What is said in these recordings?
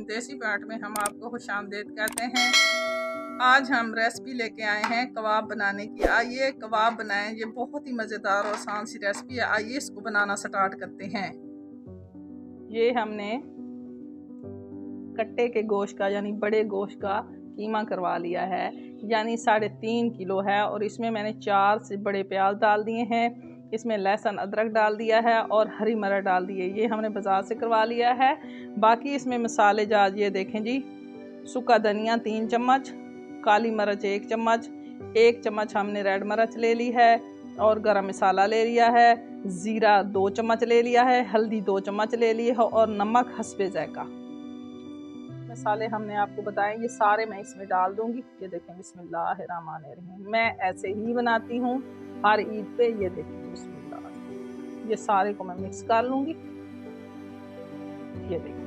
देसी पार्ट में हम आपको खुशामदीद कहते हैं। आज हम रेसिपी लेके आए हैं कबाब बनाने की। आइए कबाब बनाएं। ये बहुत ही मज़ेदार और आसान सी रेसिपी है। आइए इसको बनाना स्टार्ट करते हैं। ये हमने कट्टे के गोश्त का यानी बड़े गोश्त का कीमा करवा लिया है, यानी 3.5 किलो है। और इसमें मैंने 4 से बड़े प्याज डाल दिए हैं। इसमें लहसुन अदरक डाल दिया है और हरी मिर्च डाल दी है। ये हमने बाज़ार से करवा लिया है। बाकी इसमें मसाले जात ये देखें जी, सूखा धनिया 3 चम्मच, काली मिर्च 1 चम्मच, 1 चम्मच हमने रेड मिर्च ले ली है और गरम मसाला ले लिया है, ज़ीरा 2 चम्मच ले लिया है, हल्दी 2 चम्मच ले ली है और नमक हस्बे ज़ायका। मसाले हमने आपको बताएं, ये सारे मैं इसमें डाल दूंगी। ये देखें, बिस्मिल्लाहिर्रहमानिर्रहीम। मैं ऐसे ही बनाती हूँ हर ईद पे। ये देखें, बिस्मिल्लाह। ये सारे को मैं मिक्स कर लूंगी। ये देखें,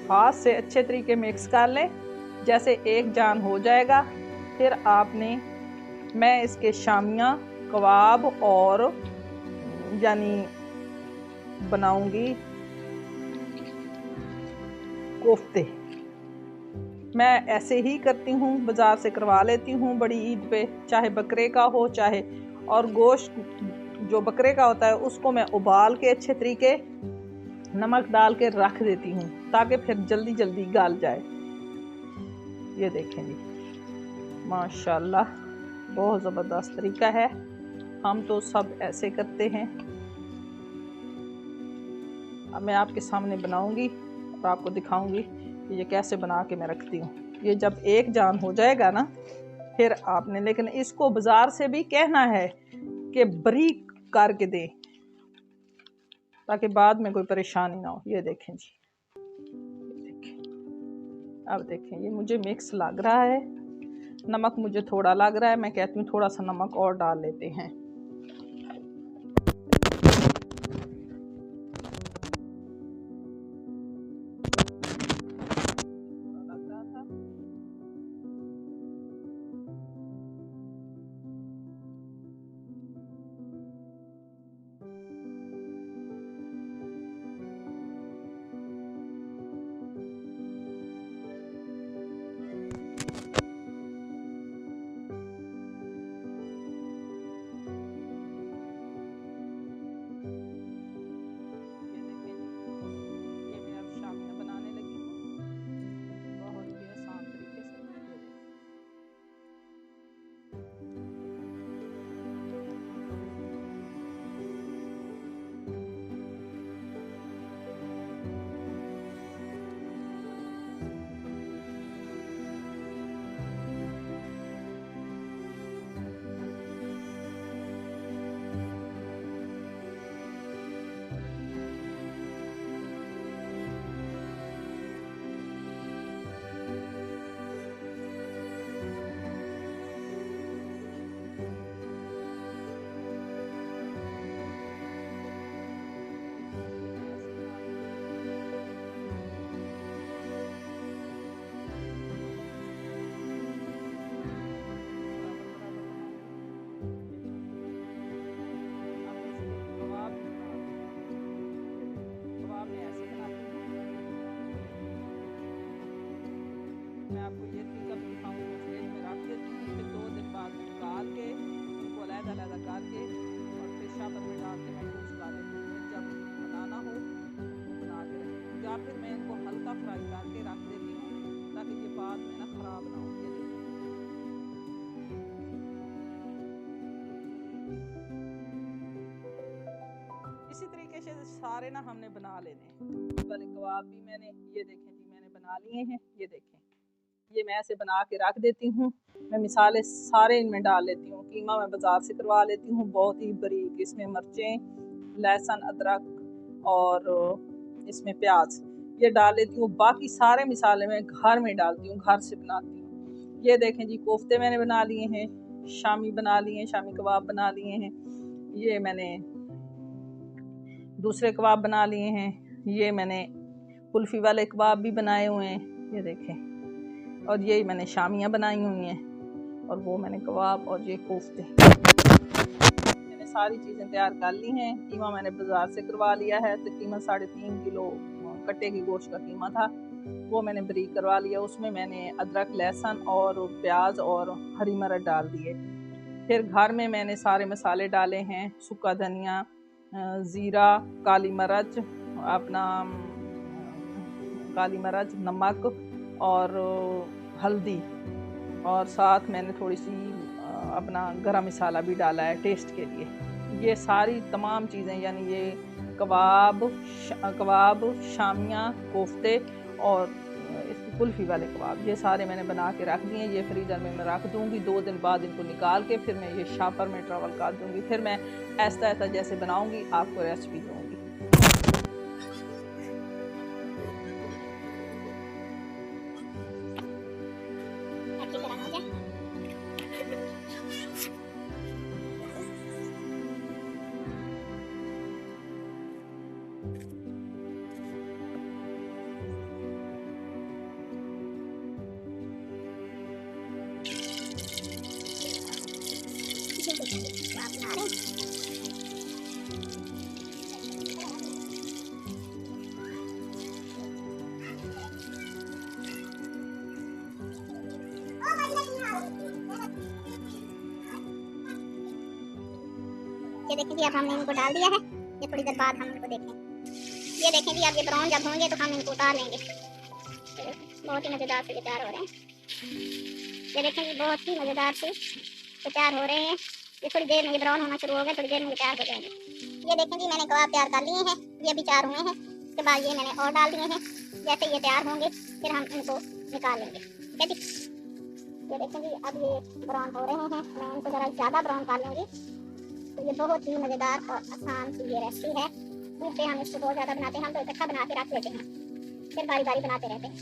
हाथ से अच्छे तरीके मिक्स कर लें। जैसे एक जान हो जाएगा, फिर आपने मैं इसके शामिया कबाब और यानी बनाऊंगी कोफ्ते। मैं ऐसे ही करती हूँ, बाज़ार से करवा लेती हूँ बड़ी ईद पे, चाहे बकरे का हो चाहे। और गोश्त जो बकरे का होता है उसको मैं उबाल के अच्छे तरीके नमक डाल के रख देती हूँ ताकि फिर जल्दी जल्दी गल जाए। ये देखें जी, माशाल्लाह बहुत ज़बरदस्त तरीका है। हम तो सब ऐसे करते हैं। अब मैं आपके सामने बनाऊंगी और आपको दिखाऊंगी कि ये कैसे बना के मैं रखती हूँ। ये जब एक जान हो जाएगा ना, फिर आपने, लेकिन इसको बाज़ार से भी कहना है कि बारीक करके दें ताकि बाद में कोई परेशानी ना हो। ये देखें जी, ये देखें। अब देखें, ये मुझे मिक्स लग रहा है। नमक मुझे थोड़ा लग रहा है, मैं कहती हूँ थोड़ा सा नमक और डाल लेते हैं। मैं आपको ये तरीका भी दिखाऊंगी। फ्रिज में रख देती हूँ, फिर 2 दिन बाद निकाल के उनको अलग-अलग करके और फिर शापर में डाल के मैं यूज़ कर लेती हूँ। जब बनाना हो तो बना के रखती हूँ, या फिर मैं इनको हल्का फ्राई करके रख देती हूँ ताकि ये बाद में ना ख़राब ना हो। ये इसी तरीके से सारे ना हमने बना लेने वाले कबाब भी मैंने, ये देखें जी, मैंने बना लिए हैं। ये देखें, ये मैं ऐसे बना के रख देती हूँ। मैं मिसाले सारे इनमें डाल लेती हूँ। कीमा मैं बाज़ार से करवा लेती हूँ बहुत ही बारीक। इसमें मिर्चें, लहसुन अदरक और इसमें प्याज ये डाल लेती हूँ। बाकी सारे मिसाले मैं घर में डालती हूँ, घर से बनाती हूँ। ये देखें जी, कोफ्ते मैंने बना लिए हैं, शामी बना लिए हैं, शामी कबाब बना लिए हैं। ये मैंने दूसरे कबाब बना लिए हैं। ये मैंने कुल्फ़ी वाले कबाब भी बनाए हुए हैं, ये देखें। और ये मैंने शामियाँ बनाई हुई हैं, और वो मैंने कबाब, और ये कोफ्ते। मैंने सारी चीज़ें तैयार कर ली हैं। कीमा मैंने बाज़ार से करवा लिया है, तकरीबन 3.5 किलो कट्टे की गोश्त का कीमा था, वो मैंने बारीक करवा लिया। उसमें मैंने अदरक, लहसुन और प्याज और हरी मिर्च डाल दिए। फिर घर में मैंने सारे मसाले डाले हैं, सूखा धनिया, ज़ीरा, काली मिर्च, अपना काली मिर्च, नमक और हल्दी, और साथ मैंने थोड़ी सी अपना गरम मसाला भी डाला है टेस्ट के लिए। ये सारी तमाम चीज़ें, यानी ये कबाब, शामियाँ, कोफ्ते और इसकी कुल्फ़ी वाले कबाब, ये सारे मैंने बना के रख दिए। ये फ्रीज़र में मैं रख दूँगी, 2 दिन बाद इनको निकाल के फिर मैं ये शॉपर में ट्रैवल कर दूँगी। फिर मैं ऐसा जैसे बनाऊँगी आपको रेसिपी दूँगी। ये देखें जी, अब हमने इनको डाल दिया है। ये थोड़ी देर बाद हम इनको देखें। ये देखें जी, अब ये ब्राउन जब होंगे तो हम इनको उतार लेंगे। बहुत ही मज़ेदार से तैयार हो रहे हैं। ये देखें जी, बहुत ही मज़ेदार से तैयार हो रहे हैं। ये थोड़ी देर में ये ब्राउन होना शुरू हो गए, थोड़ी देर में ये तैयार हो जाएंगे। ये देखें जी, मैंने कबाब तैयार कर लिए हैं। ये अभी 4 हुए हैं। उसके बाद ये मैंने और डाल दिए हैं। जैसे ये तैयार होंगे फिर हम इनको निकाल लेंगे। ठीक है जी। ये देखें जी, अब ये ब्राउन हो रहे हैं। मैं इनको ज़रा ज़्यादा ब्राउन कर लूँगी। तो ये बहुत ही मज़ेदार और आसान सी ये रेसिपी है। दूध पे हम इसको बहुत ज़्यादा बनाते हैं, हम तो इकट्ठा बना के रख लेते हैं, फिर बारी बारी बनाते रहते हैं।